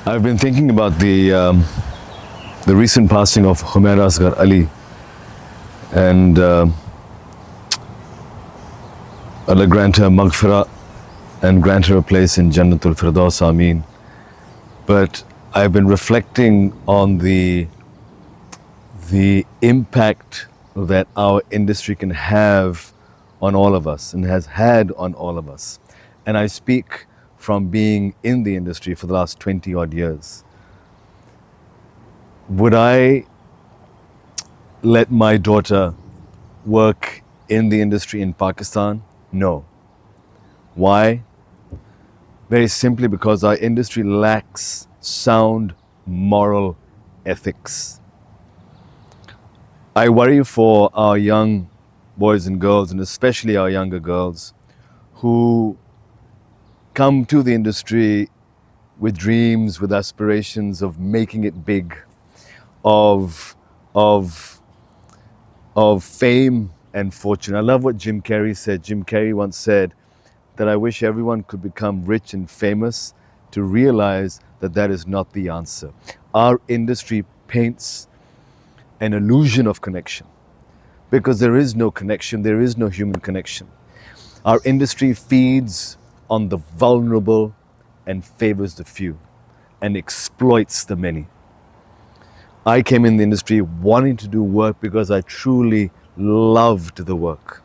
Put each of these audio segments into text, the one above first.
I've been thinking about the recent passing of Humaira Asghar Ali, and Allah grant her maghfirah and grant her a place in Jannatul Firdaus, Ameen. But I've been reflecting on the impact that our industry can have on all of us and has had on all of us. And I speak from being in the industry for the last 20 odd years. Would I let my daughter work in the industry in Pakistan? No. Why? Very simply because our industry lacks sound moral ethics. I worry for our young boys and girls, and especially our younger girls, who come to the industry with dreams, with aspirations of making it big, of fame and fortune. I love what Jim Carrey said. Jim Carrey once said that I wish everyone could become rich and famous to realize that that is not the answer. Our industry paints an illusion of connection because there is no connection, there is no human connection. Our industry feeds on the vulnerable and favors the few and exploits the many. I came in the industry wanting to do work because I truly loved the work,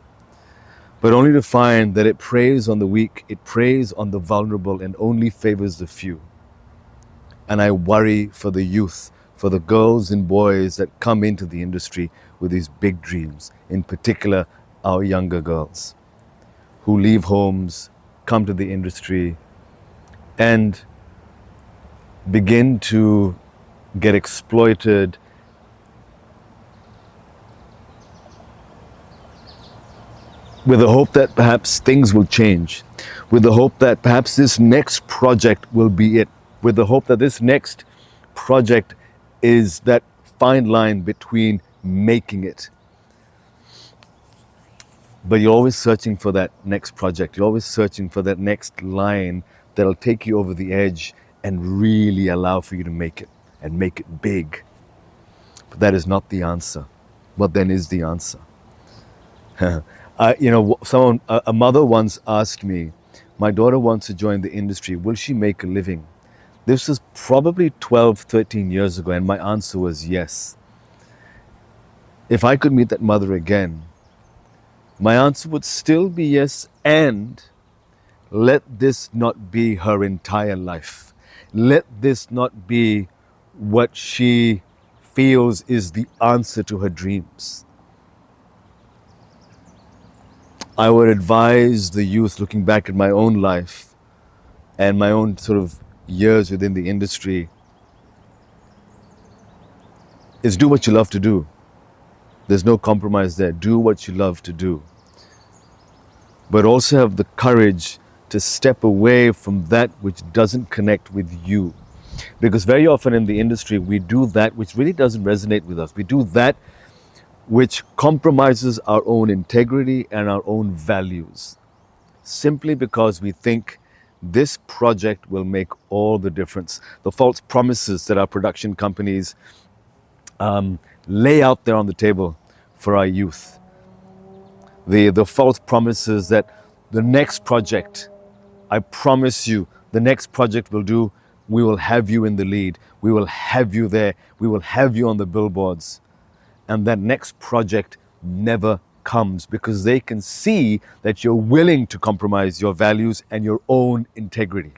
but only to find that it preys on the weak, it preys on the vulnerable, and only favors the few. And I worry for the youth, for the girls and boys that come into the industry with these big dreams, in particular our younger girls who leave homes, come to the industry, and begin to get exploited with the hope that perhaps things will change, with the hope that perhaps this next project will be it, with the hope that this next project is that fine line between making it. But you're always searching for that next project. You're always searching for that next line that'll take you over the edge and really allow for you to make it and make it big. But that is not the answer. What then is the answer? A mother once asked me, my daughter wants to join the industry. Will she make a living? This was probably 12, 13 years ago, and my answer was yes. If I could meet that mother again, my answer would still be yes, and let this not be her entire life. Let this not be what she feels is the answer to her dreams. I would advise the youth, looking back at my own life and my own sort of years within the industry, is do what you love to do. There's no compromise there. Do what you love to do. But also have the courage to step away from that which doesn't connect with you. Because very often in the industry, we do that which really doesn't resonate with us. We do that which compromises our own integrity and our own values, simply because we think this project will make all the difference. The false promises that our production companies lay out there on the table for our youth. The false promises that the next project, I promise you, the next project will do, we will have you in the lead, we will have you there, we will have you on the billboards. And that next project never comes because they can see that you're willing to compromise your values and your own integrity.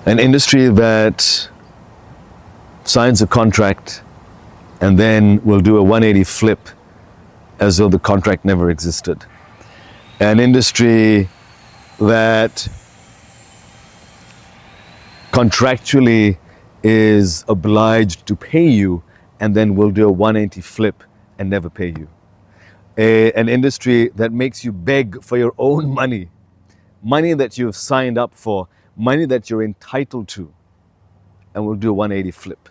An industry that signs a contract and then will do a 180 flip as though the contract never existed. An industry that contractually is obliged to pay you and then will do a 180 flip and never pay you. An industry that makes you beg for your own money, money that you've signed up for, money that you're entitled to, and will do a 180 flip.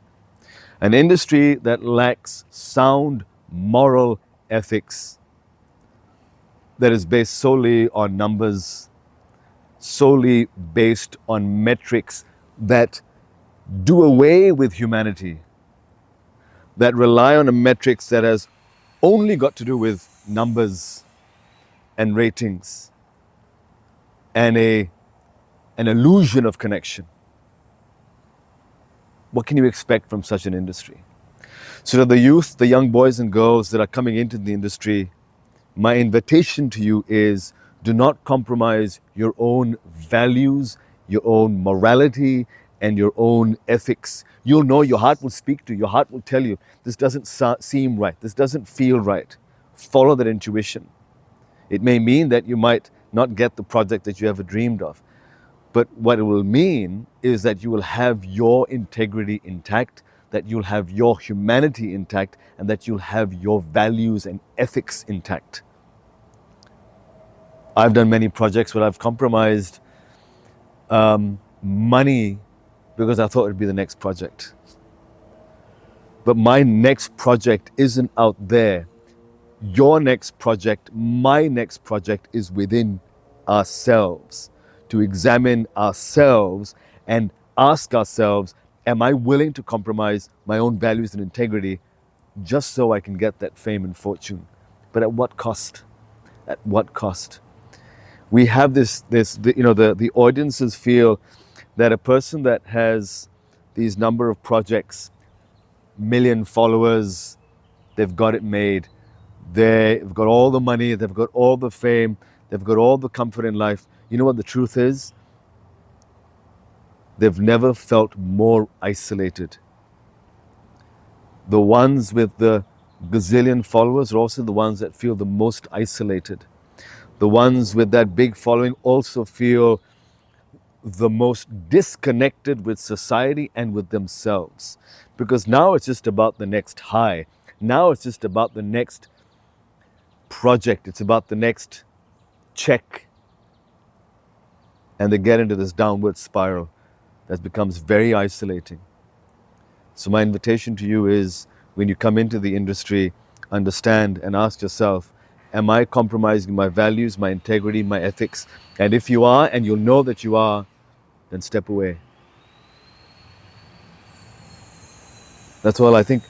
An industry that lacks sound moral ethics, that is based solely on numbers, solely based on metrics that do away with humanity, that rely on a metrics that has only got to do with numbers and ratings and an illusion of connection. What can you expect from such an industry? So to the youth, the young boys and girls that are coming into the industry, my invitation to you is, do not compromise your own values, your own morality, and your own ethics. You'll know, your heart will speak to you, your heart will tell you, this doesn't seem right, this doesn't feel right. Follow that intuition. It may mean that you might not get the project that you ever dreamed of, but what it will mean is that you will have your integrity intact, that you'll have your humanity intact, and that you'll have your values and ethics intact. I've done many projects where I've compromised money because I thought it'd be the next project. But my next project isn't out there. Your next project, my next project is within ourselves, to examine ourselves and ask ourselves, am I willing to compromise my own values and integrity just so I can get that fame and fortune? But at what cost? At what cost? We have the audiences feel that a person that has these number of projects, million followers, they've got it made. They've got all the money, they've got all the fame, they've got all the comfort in life. You know what the truth is? They've never felt more isolated. The ones with the gazillion followers are also the ones that feel the most isolated. The ones with that big following also feel the most disconnected with society and with themselves. Because now it's just about the next high. Now it's just about the next project. It's about the next check. And they get into this downward spiral that becomes very isolating. So my invitation to you is, when you come into the industry, understand and ask yourself, am I compromising my values, my integrity, my ethics? And if you are, and you'll know that you are, then step away. That's all. I think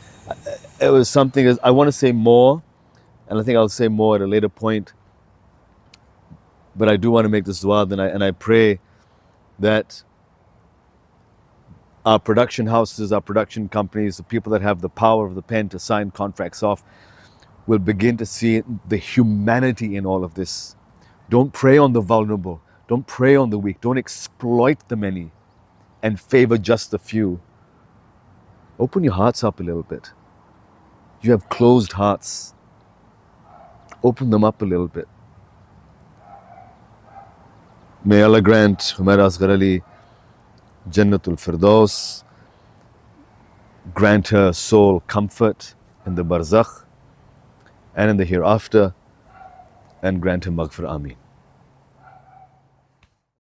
it was something, I want to say more, and I think I'll say more at a later point. But I do want to make this dua, and I pray that our production houses, our production companies, the people that have the power of the pen to sign contracts off, will begin to see the humanity in all of this. Don't prey on the vulnerable. Don't prey on the weak. Don't exploit the many and favor just the few. Open your hearts up a little bit. You have closed hearts. Open them up a little bit. May Allah grant Humaira Asghar Ali Jannatul Firdaus, grant her soul comfort in the barzakh and in the hereafter, and grant her maghfirah. Ameen.